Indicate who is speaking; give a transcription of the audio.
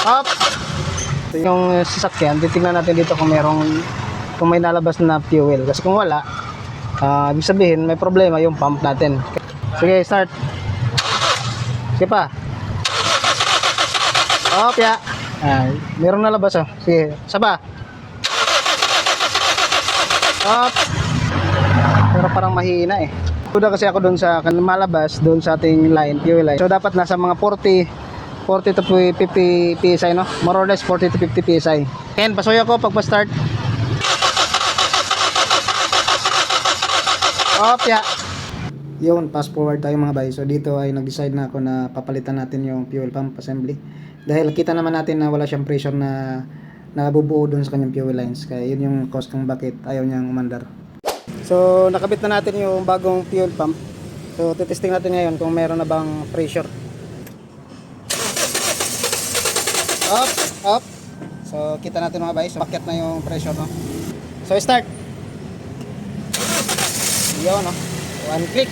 Speaker 1: Up. Ito yung sasakyan. Titingnan natin dito kung kung may nalabas na fuel. Kasi kung wala, ibig sabihin may problema yung pump natin. Sige, start. Sige pa. Up, ya. Merong nalabas, oh. Sige, saba. Up. Pero parang mahina eh. Kuda kasi ako doon sa malabas doon sa ating line, fuel line. So dapat nasa mga 40 to 50 PSI, no? More or less 40 to 50 PSI. Ken, pasoy ako pag pa-start. Op, ya. Yun, fast forward tayo mga bay. So dito ay nag-decide na ako na papalitan natin yung fuel pump assembly. Dahil kita naman natin na wala siyang pressure na nabubuo doon sa kanyang fuel lines. Kaya yun yung cause kung bakit ayaw niyang umandar. So nakabit na natin yung bagong fuel pump. So titesting natin ngayon kung meron na bang pressure. Up, up. So kita natin mga bay, so paket na yung pressure, no. So start. Yun, no. One click.